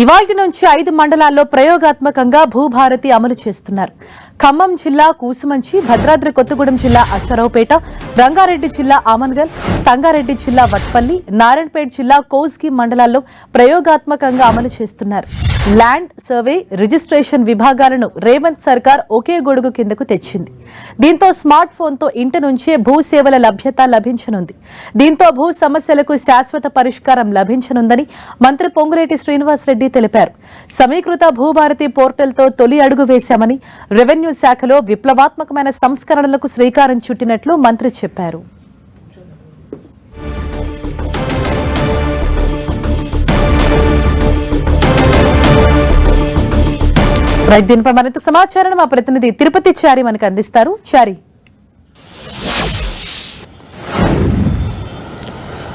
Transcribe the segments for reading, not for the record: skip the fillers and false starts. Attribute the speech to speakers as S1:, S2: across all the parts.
S1: ఇవాల్టి నుంచి 5 మండలాల్లో ప్రయోగాత్మకంగా భూభారతి అమలు చేస్తున్నారు. ఖమ్మం జిల్లా కూసుమంచి, భద్రాద్రి కొత్తగూడెం జిల్లా అశ్వరావుపేట, రంగారెడ్డి జిల్లా ఆమన్గల్, సంగారెడ్డి జిల్లా వట్పల్లి, నారాయణపేట జిల్లా కోస్గి మండలాల్లో ప్రయోగాత్మకంగా అమలు చేస్తున్నారు. ల్యాండ్ సర్వే, రిజిస్ట్రేషన్ విభాగాలను రేవంత్ సర్కార్ ఒకే గొడుగు కిందకు తెచ్చింది. దీంతో స్మార్ట్ ఫోన్తో ఇంటి నుంచే భూ సేవల లభ్యత లభించనుంది. దీంతో భూ సమస్యలకు శాశ్వత పరిష్కారం లభించనుందని మంత్రి పొంగులేటి శ్రీనివాసరెడ్డి తెలిపారు. సమీకృత భూభారతి పోర్టల్తో తొలి అడుగు వేశామని, రెవెన్యూ శాఖలో విప్లవాత్మకమైన సంస్కరణలకు శ్రీకారం చుట్టినట్లు మంత్రి చెప్పారు. దీనిపై మరింత సమాచారం మా ప్రతినిధి తిరుపతి చారి మనకు అందిస్తారు. చారి,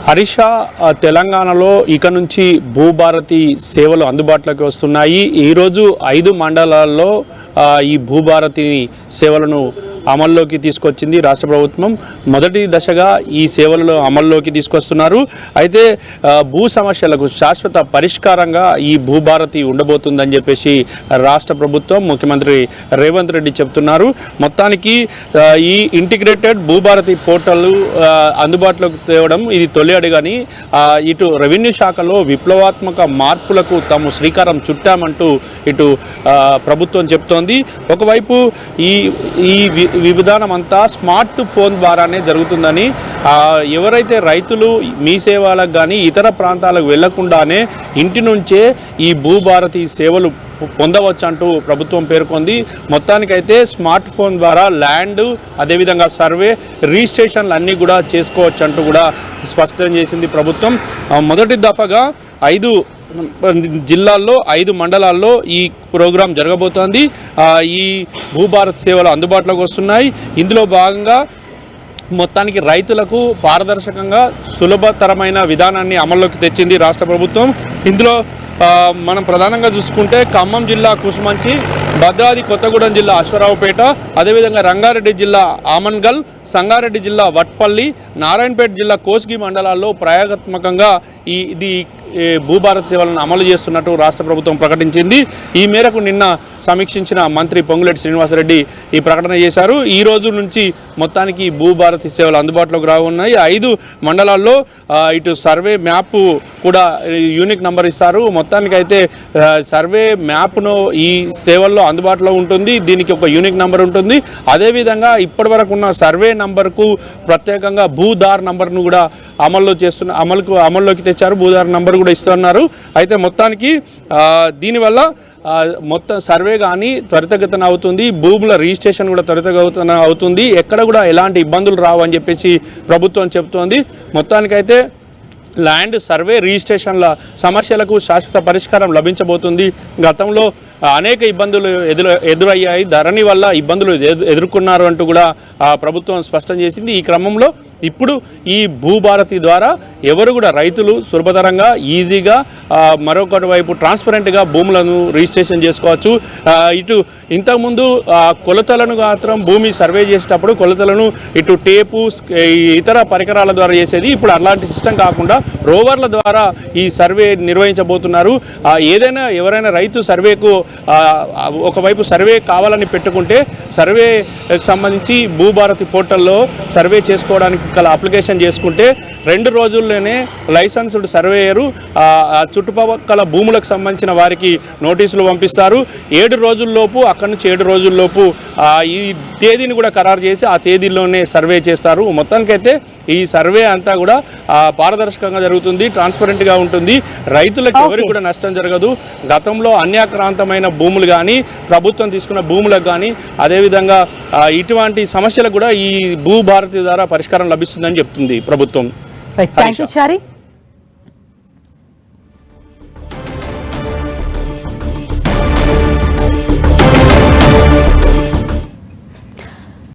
S2: హరీష, తెలంగాణలో ఇక నుంచి భూభారతి సేవలు అందుబాటులోకి వస్తున్నాయి. ఈరోజు 5 మండలాల్లో ఈ భూభారతి సేవలను అమల్లోకి తీసుకొచ్చింది రాష్ట్ర ప్రభుత్వం. మొదటి దశగా ఈ సేవలను అమల్లోకి తీసుకొస్తున్నారు. అయితే భూ సమస్యలకు శాశ్వత పరిష్కారంగా ఈ భూభారతి ఉండబోతుందని చెప్పేసి రాష్ట్ర ప్రభుత్వం, ముఖ్యమంత్రి రేవంత్ రెడ్డి చెప్తున్నారు. మొత్తానికి ఈ ఇంటిగ్రేటెడ్ భూభారతి పోర్టల్ అందుబాటులోకి తేవడం ఇది తొలి అడుగని, ఇటు రెవెన్యూ శాఖలో విప్లవాత్మక మార్పులకు తాము శ్రీకారం చుట్టామంటూ ఇటు ప్రభుత్వం చెప్తోంది. ఒకవైపు ఈ విధానం అంతా స్మార్ట్ ఫోన్ ద్వారానే జరుగుతుందని, ఎవరైతే రైతులు మీ సేవలకు కానీ ఇతర ప్రాంతాలకు వెళ్లకుండానే ఇంటి నుంచే ఈ భూభారతి సేవలు పొందవచ్చు అంటూ ప్రభుత్వం పేర్కొంది. మొత్తానికైతే స్మార్ట్ ఫోన్ ద్వారా ల్యాండ్, అదేవిధంగా సర్వే, రిజిస్ట్రేషన్లు అన్నీ కూడా చేసుకోవచ్చు అంటూ కూడా స్పష్టం చేసింది ప్రభుత్వం. మొదటి దఫాగా 5 జిల్లాల్లో 5 మండలాల్లో ఈ ప్రోగ్రాం జరగబోతోంది. ఈ భూభారత్ సేవలు అందుబాటులోకి వస్తున్నాయి. ఇందులో భాగంగా మొత్తానికి రైతులకు పారదర్శకంగా సులభతరమైన విధానాన్ని అమల్లోకి తెచ్చింది రాష్ట్ర ప్రభుత్వం. ఇందులో మనం ప్రధానంగా చూసుకుంటే ఖమ్మం జిల్లా కూసుమంచి, భద్రాద్రి కొత్తగూడెం జిల్లా అశ్వరావుపేట, అదేవిధంగా రంగారెడ్డి జిల్లా ఆమన్గల్, సంగారెడ్డి జిల్లా వట్పల్లి, నారాయణపేట జిల్లా కోస్గి మండలాల్లో ప్రయోగాత్మకంగా ఇది భూభారత్ సేవలను అమలు చేస్తున్నట్టు రాష్ట్ర ప్రభుత్వం ప్రకటించింది. ఈ మేరకు నిన్న సమీక్షించిన మంత్రి పొంగులేటి శ్రీనివాసరెడ్డి ఈ ప్రకటన చేశారు. ఈ రోజు నుంచి మొత్తానికి భూభారతి సేవలు అందుబాటులోకి రానున్నాయి. 5 మండలాల్లో ఇటు సర్వే మ్యాప్ కూడా యూనిక్ నంబర్ ఇస్తారు. మొత్తానికైతే సర్వే మ్యాప్ను ఈ సేవల్లో అందుబాటులో ఉంటుంది. దీనికి ఒక యూనిక్ నంబర్ ఉంటుంది. అదేవిధంగా ఇప్పటి వరకు ఉన్న సర్వే నంబర్కు ప్రత్యేకంగా భూదార్ నంబర్ను కూడా అమల్లోకి తెచ్చారు. భూదార్ నంబర్ కూడా ఇస్తున్నారు. అయితే మొత్తానికి దీనివల్ల మొత్తం సర్వే కానీ త్వరితగతిన అవుతుంది, భూముల రిజిస్ట్రేషన్ కూడా త్వరితగతిన అవుతుంది, ఎక్కడ కూడా ఎలాంటి ఇబ్బందులు రావు అని చెప్పేసి ప్రభుత్వం చెబుతోంది. మొత్తానికైతే ల్యాండ్ సర్వే, రిజిస్ట్రేషన్ల సమస్యలకు శాశ్వత పరిష్కారం లభించబోతుంది. గతంలో అనేక ఇబ్బందులు ఎదురయ్యాయి, ధరణి వల్ల ఇబ్బందులు ఎదుర్కొన్నారు అంటూ కూడా ప్రభుత్వం స్పష్టం చేసింది. ఈ క్రమంలో ఇప్పుడు ఈ భూభారతి ద్వారా ఎవరు కూడా రైతులు సులభతరంగా, ఈజీగా, మరొకటి వైపు ట్రాన్స్పరెంట్గా భూములను రిజిస్ట్రేషన్ చేసుకోవచ్చు. ఇటు ఇంతకుముందు కొలతలను మాత్రం భూమి సర్వే చేసేటప్పుడు కొలతలను ఇటు టేపు, ఇతర పరికరాల ద్వారా చేసేది. ఇప్పుడు అలాంటి సిస్టమ్ కాకుండా రోవర్ల ద్వారా ఈ సర్వే నిర్వహించబోతున్నారు. ఎవరైనా రైతు సర్వేకు ఒకవైపు సర్వే కావాలని పెట్టుకుంటే సర్వేకి సంబంధించి భూభారతి పోర్టల్లో సర్వే చేసుకోవడానికి గల అప్లికేషన్ చేసుకుంటే 2 రోజుల్లోనే లైసెన్స్డ్ సర్వేయరు చుట్టుపక్కల భూములకు సంబంధించిన వారికి నోటీసులు పంపిస్తారు. 7 రోజుల్లోపు, అక్కడి నుంచి 7 రోజుల్లోపు ఈ తేదీని కూడా ఖరారు చేసి ఆ తేదీలోనే సర్వే చేస్తారు. మొత్తానికైతే ఈ సర్వే అంతా కూడా పారదర్శకంగా జరుగుతుంది, ట్రాన్స్పరెంట్గా ఉంటుంది. రైతులకు ఎవరికి కూడా నష్టం జరగదు. గతంలో అన్యాక్రాంతమైన భూములు కానీ, ప్రభుత్వం తీసుకున్న భూములకు కానీ, అదేవిధంగా ఇటువంటి సమస్యలకు కూడా ఈ భూభారతి ద్వారా పరిష్కారం లభిస్తుందని చెప్తుంది ప్రభుత్వం.
S1: థాంక్యూ చారి.